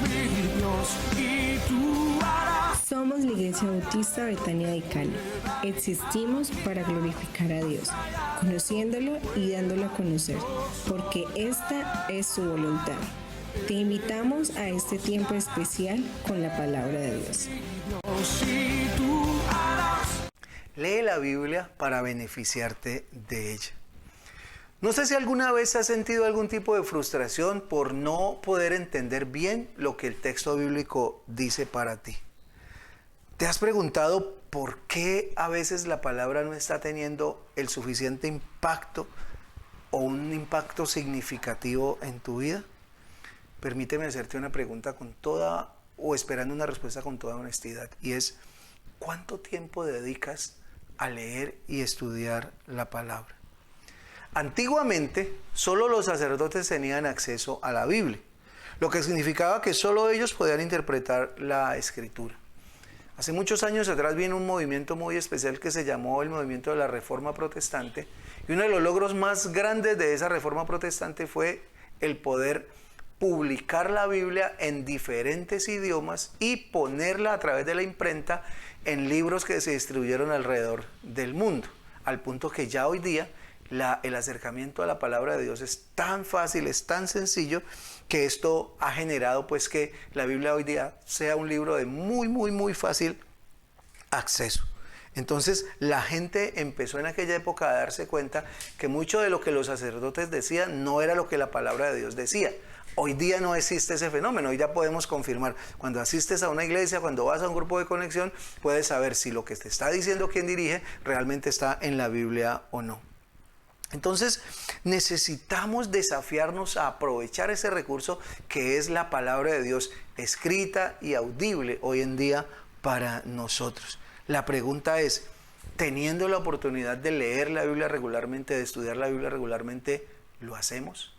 eres mi Dios y tú harás. Somos la Iglesia Bautista Betania de Cali. Existimos para glorificar a Dios, conociéndolo y dándolo a conocer, porque esta es su voluntad. Te invitamos a este tiempo especial con la palabra de Dios. Lee la Biblia para beneficiarte de ella. No sé si alguna vez has sentido algún tipo de frustración por no poder entender bien lo que el texto bíblico dice para ti. ¿Te has preguntado por qué a veces la palabra no está teniendo el suficiente impacto o un impacto significativo en tu vida? Permíteme hacerte una pregunta esperando una respuesta con toda honestidad, y es: ¿cuánto tiempo dedicas a leer y estudiar la palabra? Antiguamente, solo los sacerdotes tenían acceso a la Biblia, lo que significaba que solo ellos podían interpretar la Escritura. Hace muchos años atrás vino un movimiento muy especial que se llamó el movimiento de la Reforma Protestante, y uno de los logros más grandes de esa Reforma Protestante fue el poder publicar la Biblia en diferentes idiomas y ponerla a través de la imprenta en libros que se distribuyeron alrededor del mundo, al punto que ya hoy día el acercamiento a la palabra de Dios es tan fácil, es tan sencillo, que esto ha generado pues que la Biblia hoy día sea un libro de muy fácil acceso. Entonces la gente empezó en aquella época a darse cuenta que mucho de lo que los sacerdotes decían no era lo que la palabra de Dios decía. Hoy día no existe ese fenómeno, hoy ya podemos confirmar. Cuando asistes a una iglesia, cuando vas a un grupo de conexión, puedes saber si lo que te está diciendo quien dirige realmente está en la Biblia o no. Entonces necesitamos desafiarnos a aprovechar ese recurso que es la palabra de Dios escrita y audible hoy en día para nosotros. La pregunta es: teniendo la oportunidad de leer la Biblia regularmente, de estudiar la Biblia regularmente, ¿lo hacemos?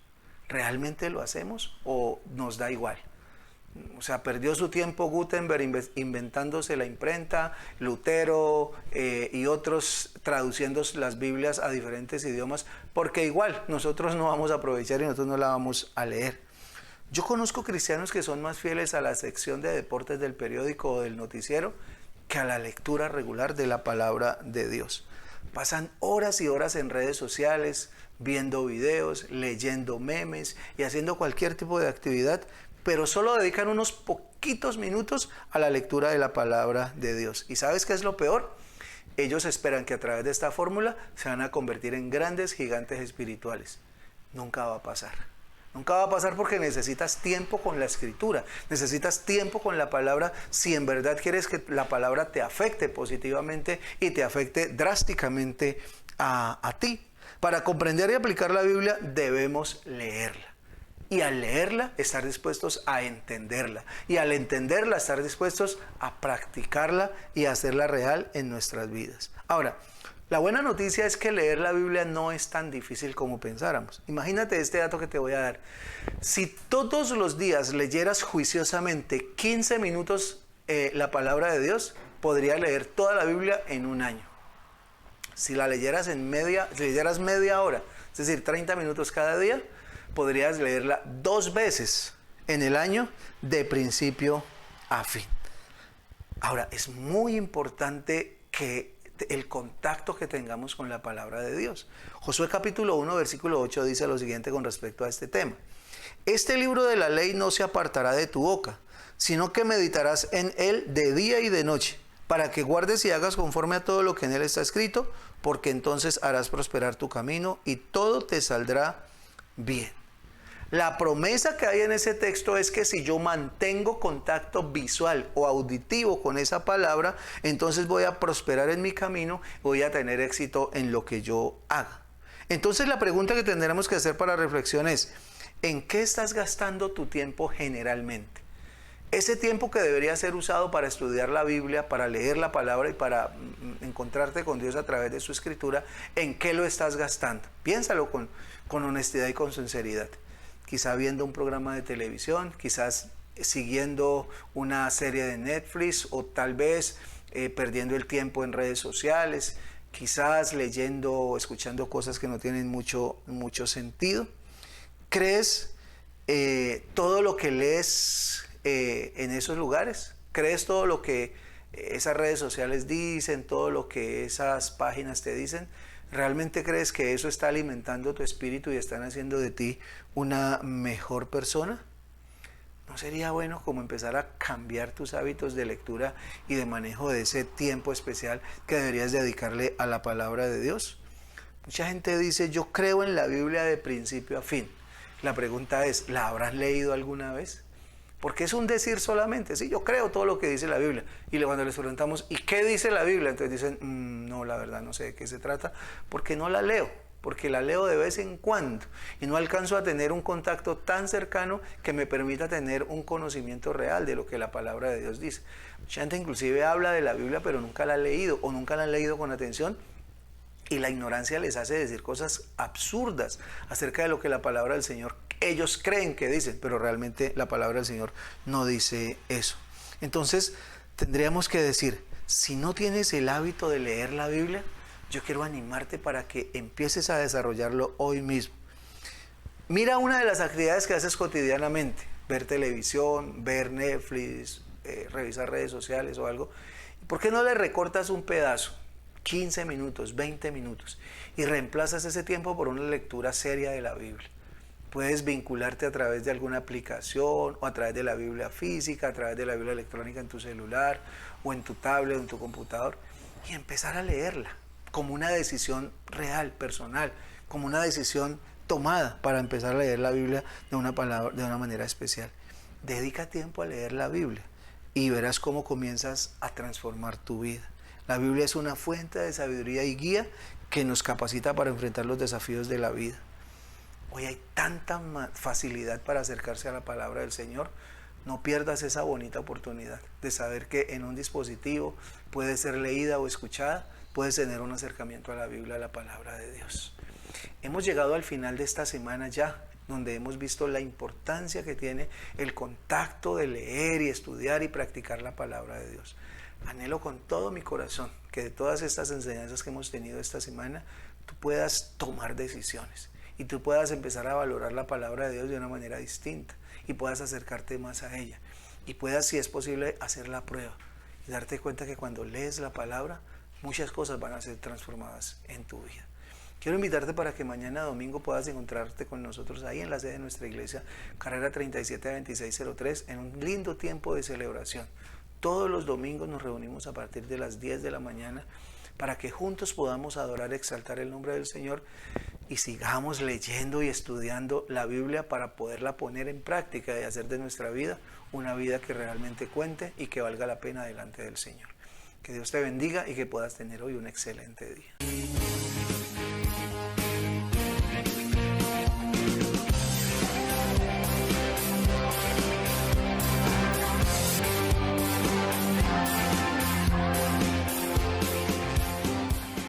¿Realmente lo hacemos o nos da igual? O sea, perdió su tiempo Gutenberg inventándose la imprenta, Lutero y otros traduciendo las Biblias a diferentes idiomas, porque igual nosotros no vamos a aprovechar y nosotros no la vamos a leer. Yo conozco cristianos que son más fieles a la sección de deportes del periódico o del noticiero que a la lectura regular de la palabra de Dios. Pasan horas y horas en redes sociales, viendo videos, leyendo memes y haciendo cualquier tipo de actividad, pero solo dedican unos poquitos minutos a la lectura de la palabra de Dios. ¿Y sabes qué es lo peor? Ellos esperan que a través de esta fórmula se van a convertir en grandes gigantes espirituales. Nunca va a pasar. Nunca va a pasar, porque necesitas tiempo con la Escritura, necesitas tiempo con la palabra si en verdad quieres que la palabra te afecte positivamente y te afecte drásticamente a ti. Para comprender y aplicar la Biblia debemos leerla. Y al leerla, estar dispuestos a entenderla. Y al entenderla, estar dispuestos a practicarla y a hacerla real en nuestras vidas. Ahora, la buena noticia es que leer la Biblia no es tan difícil como pensáramos. Imagínate este dato que te voy a dar. Si todos los días leyeras juiciosamente 15 minutos la palabra de Dios, podrías leer toda la Biblia en un año. Si la leyeras media hora, es decir, 30 minutos cada día, podrías leerla 2 veces en el año, de principio a fin. Ahora, es muy importante que el contacto que tengamos con la palabra de Dios. Josué capítulo 1, versículo 8 dice lo siguiente con respecto a este tema: este libro de la ley no se apartará de tu boca, sino que meditarás en él de día y de noche, para que guardes y hagas conforme a todo lo que en él está escrito, porque entonces harás prosperar tu camino y todo te saldrá bien. La promesa que hay en ese texto es que si yo mantengo contacto visual o auditivo con esa palabra, entonces voy a prosperar en mi camino, voy a tener éxito en lo que yo haga. Entonces la pregunta que tendremos que hacer para reflexión es: ¿en qué estás gastando tu tiempo generalmente? Ese tiempo que debería ser usado para estudiar la Biblia, para leer la palabra y para encontrarte con Dios a través de su escritura, ¿en qué lo estás gastando? Piénsalo con honestidad y con sinceridad. Quizá viendo un programa de televisión, quizás siguiendo una serie de Netflix, o tal vez perdiendo el tiempo en redes sociales, quizás leyendo o escuchando cosas que no tienen mucho sentido. ¿Crees todo lo que lees en esos lugares? ¿Crees todo lo que esas redes sociales dicen, todo lo que esas páginas te dicen? ¿Realmente crees que eso está alimentando tu espíritu y están haciendo de ti una mejor persona? ¿No sería bueno como empezar a cambiar tus hábitos de lectura y de manejo de ese tiempo especial que deberías dedicarle a la palabra de Dios? Mucha gente dice, yo creo en la Biblia de principio a fin. La pregunta es, ¿la habrás leído alguna vez? Porque es un decir solamente, sí, yo creo todo lo que dice la Biblia. Y cuando les preguntamos, ¿y qué dice la Biblia? Entonces dicen, no, la verdad no sé de qué se trata, porque no la leo, porque la leo de vez en cuando y no alcanzo a tener un contacto tan cercano que me permita tener un conocimiento real de lo que la palabra de Dios dice. Mucha gente inclusive habla de la Biblia, pero nunca la ha leído o nunca la han leído con atención. Y la ignorancia les hace decir cosas absurdas acerca de lo que la palabra del Señor, ellos creen que dicen, pero realmente la palabra del Señor no dice eso. Entonces, tendríamos que decir, si no tienes el hábito de leer la Biblia, yo quiero animarte para que empieces a desarrollarlo hoy mismo. Mira una de las actividades que haces cotidianamente, ver televisión, ver Netflix, revisar redes sociales o algo. ¿Por qué no le recortas un pedazo? 15 minutos, 20 minutos, y reemplazas ese tiempo por una lectura seria de la Biblia. Puedes vincularte a través de alguna aplicación o a través de la Biblia física, a través de la Biblia electrónica en tu celular o en tu tablet o en tu computador y empezar a leerla como una decisión real, personal, como una decisión tomada para empezar a leer la Biblia de una manera especial. Dedica tiempo a leer la Biblia y verás cómo comienzas a transformar tu vida. La Biblia es una fuente de sabiduría y guía que nos capacita para enfrentar los desafíos de la vida. Hoy hay tanta facilidad para acercarse a la palabra del Señor. No pierdas esa bonita oportunidad de saber que en un dispositivo puede ser leída o escuchada, puedes tener un acercamiento a la Biblia, a la palabra de Dios. Hemos llegado al final de esta semana ya, donde hemos visto la importancia que tiene el contacto de leer y estudiar y practicar la palabra de Dios. Anhelo con todo mi corazón que de todas estas enseñanzas que hemos tenido esta semana, tú puedas tomar decisiones y tú puedas empezar a valorar la palabra de Dios de una manera distinta y puedas acercarte más a ella y puedas, si es posible, hacer la prueba y darte cuenta que cuando lees la palabra, muchas cosas van a ser transformadas en tu vida. Quiero invitarte para que mañana domingo puedas encontrarte con nosotros ahí en la sede de nuestra iglesia, carrera 372603, en un lindo tiempo de celebración. Todos los domingos nos reunimos a partir de las 10 de la mañana para que juntos podamos adorar y exaltar el nombre del Señor y sigamos leyendo y estudiando la Biblia para poderla poner en práctica y hacer de nuestra vida una vida que realmente cuente y que valga la pena delante del Señor. Que Dios te bendiga y que puedas tener hoy un excelente día.